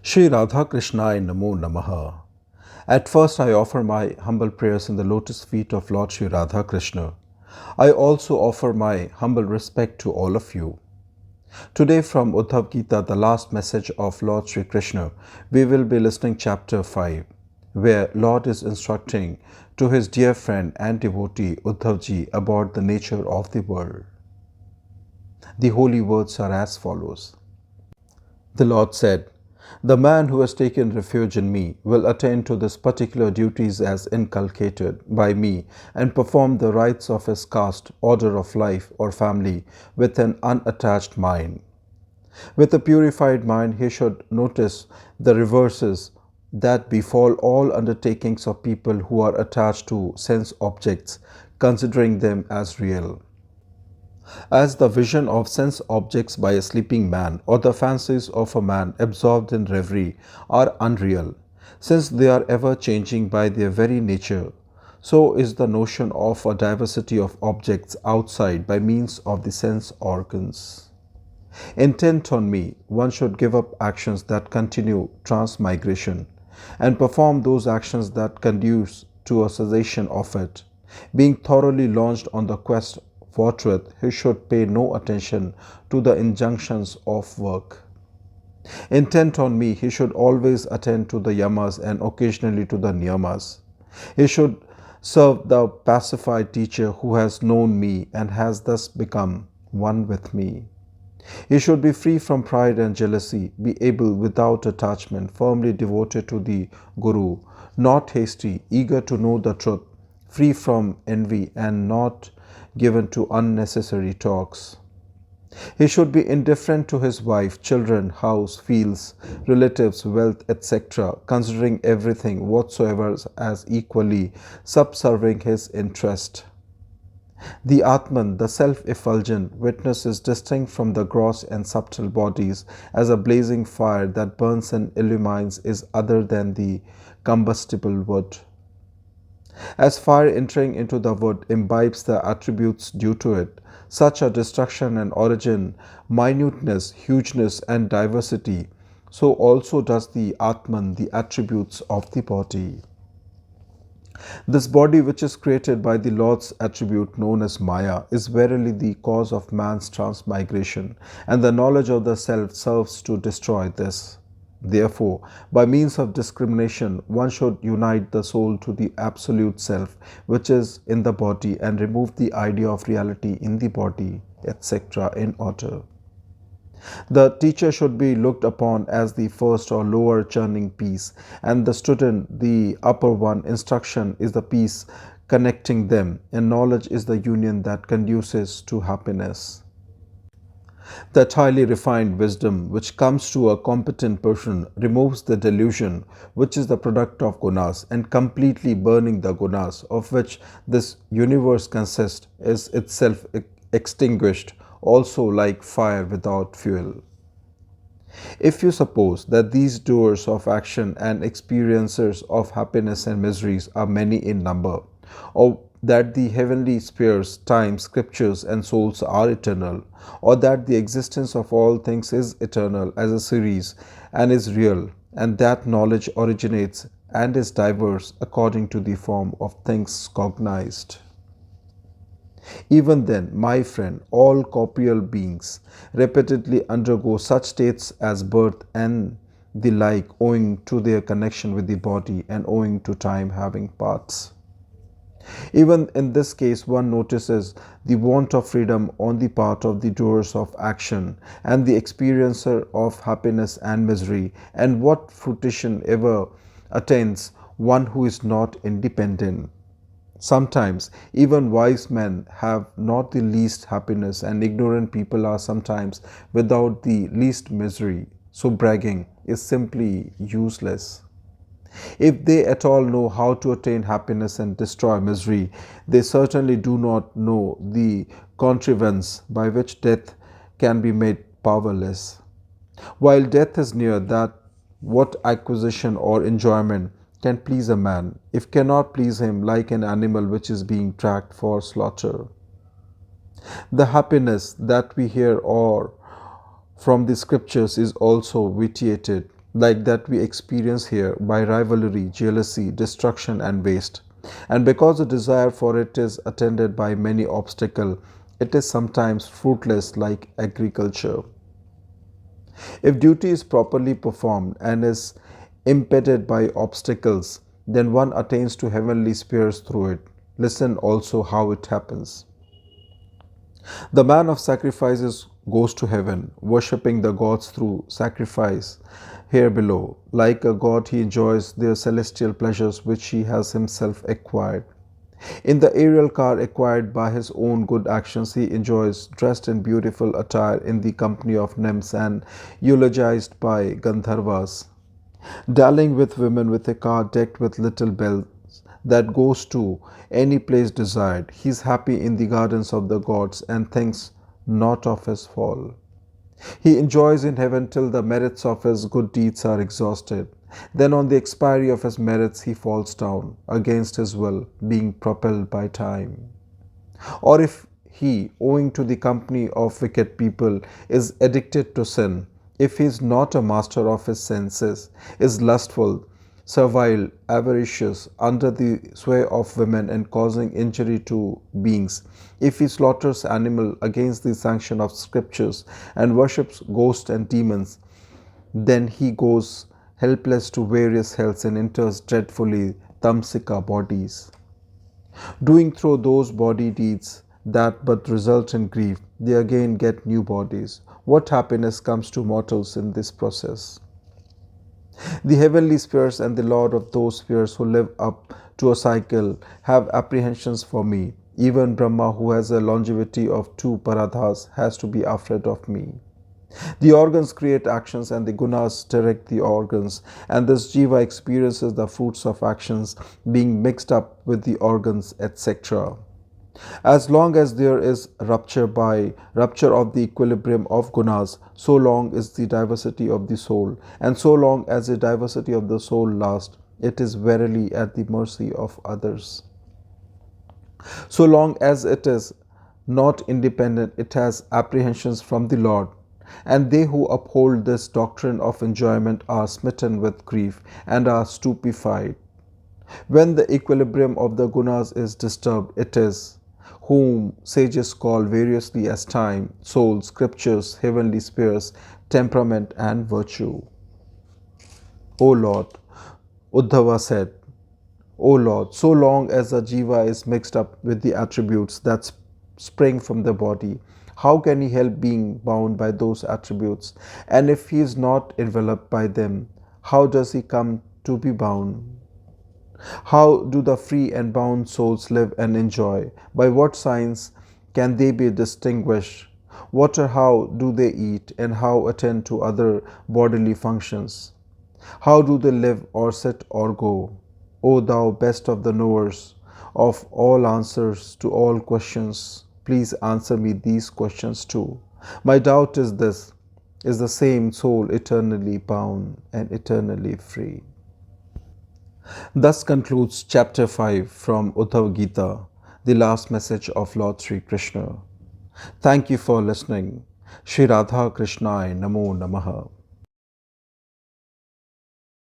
Shri Krishna Namo Namaha. At first, I offer my humble prayers in the lotus feet of Lord Shri Krishna. I also offer my humble respect to all of you. Today, from UDDHAV Gita, the last message of Lord Shri Krishna, we will be listening Chapter 5, where Lord is instructing to his dear friend and devotee Uddhavji about the nature of the world. The holy words are as follows. The Lord said, "The man who has taken refuge in me will attend to this particular duties as inculcated by me and perform the rites of his caste, order of life, or family with an unattached mind. With a purified mind, he should notice the reverses that befall all undertakings of people who are attached to sense objects, considering them as real. As the vision of sense objects by a sleeping man or the fancies of a man absorbed in reverie are unreal, since they are ever changing by their very nature, so is the notion of a diversity of objects outside by means of the sense organs. Intent on me, one should give up actions that continue transmigration and perform those actions that conduce to a cessation of it. Being thoroughly launched on the quest for truth, he should pay no attention to the injunctions of work. Intent on me, he should always attend to the yamas and occasionally to the niyamas. He should serve the pacified teacher who has known me and has thus become one with me. He should be free from pride and jealousy, be able without attachment, firmly devoted to the Guru, not hasty, eager to know the truth, free from envy and not given to unnecessary talks. He should be indifferent to his wife, children, house, fields, relatives, wealth, etc., considering everything whatsoever as equally subserving his interest. The Atman, the self-effulgent, witness is distinct from the gross and subtle bodies as a blazing fire that burns and illumines is other than the combustible wood. As fire entering into the wood imbibes the attributes due to it, such are destruction and origin, minuteness, hugeness and diversity, so also does the Atman the attributes of the body. This body which is created by the Lord's attribute known as Maya is verily the cause of man's transmigration, and the knowledge of the self serves to destroy this. Therefore, by means of discrimination, one should unite the soul to the absolute self which is in the body and remove the idea of reality in the body, etc. in order. The teacher should be looked upon as the first or lower churning piece, and the student the upper one. Instruction is the piece connecting them, and knowledge is the union that conduces to happiness. That highly refined wisdom which comes to a competent person removes the delusion which is the product of gunas, and completely burning the gunas of which this universe consists is itself extinguished, also like fire without fuel. If you suppose that these doers of action and experiencers of happiness and miseries are many in number, or that the heavenly spheres, time, scriptures, and souls are eternal, or that the existence of all things is eternal as a series and is real, and that knowledge originates and is diverse according to the form of things cognized. Even then, my friend, all corporeal beings repeatedly undergo such states as birth and the like, owing to their connection with the body and owing to time having parts. Even in this case, one notices the want of freedom on the part of the doers of action and the experiencer of happiness and misery, and what fruition ever attains one who is not independent. Sometimes even wise men have not the least happiness, and ignorant people are sometimes without the least misery, so bragging is simply useless. If they at all know how to attain happiness and destroy misery, they certainly do not know the contrivance by which death can be made powerless. While death is near, that what acquisition or enjoyment can please a man, if cannot please him, like an animal which is being tracked for slaughter. The happiness that we hear or from the scriptures is also vitiated like that we experience here by rivalry, jealousy, destruction, and waste. And because the desire for it is attended by many obstacles, it is sometimes fruitless like agriculture. If duty is properly performed and is impeded by obstacles, then one attains to heavenly spheres through it. Listen also how it happens. The man of sacrifices goes to heaven, worshipping the gods through sacrifice here below. Like a god, he enjoys their celestial pleasures which he has himself acquired. In the aerial car acquired by his own good actions, he enjoys dressed in beautiful attire in the company of nymphs and eulogized by Gandharvas. Dallying with women with a car decked with little bells that goes to any place desired, he is happy in the gardens of the gods and thinks not of his fall. He enjoys in heaven till the merits of his good deeds are exhausted. Then, on the expiry of his merits, he falls down against his will, being propelled by time. Or if he, owing to the company of wicked people, is addicted to sin, if he is not a master of his senses, is lustful, servile, avaricious, under the sway of women and causing injury to beings, if he slaughters animal against the sanction of scriptures and worships ghosts and demons, then he goes helpless to various hells and enters dreadfully tamsika bodies. Doing through those body deeds that but result in grief, they again get new bodies. What happiness comes to mortals in this process? The heavenly spheres and the Lord of those spheres who live up to a cycle have apprehensions for me. Even Brahma, who has a longevity of 2 paradhas, has to be afraid of me. The organs create actions and the gunas direct the organs, and this jiva experiences the fruits of actions being mixed up with the organs, etc. As long as there is rupture of the equilibrium of gunas, so long is the diversity of the soul, and so long as the diversity of the soul lasts, it is verily at the mercy of others. So long as it is not independent, it has apprehensions from the Lord. And they who uphold this doctrine of enjoyment are smitten with grief and are stupefied. When the equilibrium of the gunas is disturbed, it is, whom sages call variously as time, soul, scriptures, heavenly spheres, temperament, and virtue. O Lord, Uddhava said, O Lord, so long as the jiva is mixed up with the attributes that spring from the body, how can he help being bound by those attributes? And if he is not enveloped by them, how does he come to be bound? How do the free and bound souls live and enjoy? By what signs can they be distinguished? What or how do they eat and how attend to other bodily functions? How do they live or sit or go? O thou best of the knowers of all answers to all questions, please answer me these questions too. My doubt is this: is the same soul eternally bound and eternally free? Thus concludes Chapter 5 from Uddhav Gita, the last message of Lord Sri Krishna. Thank you for listening. Shri Radha Krishnai Namo Namaha.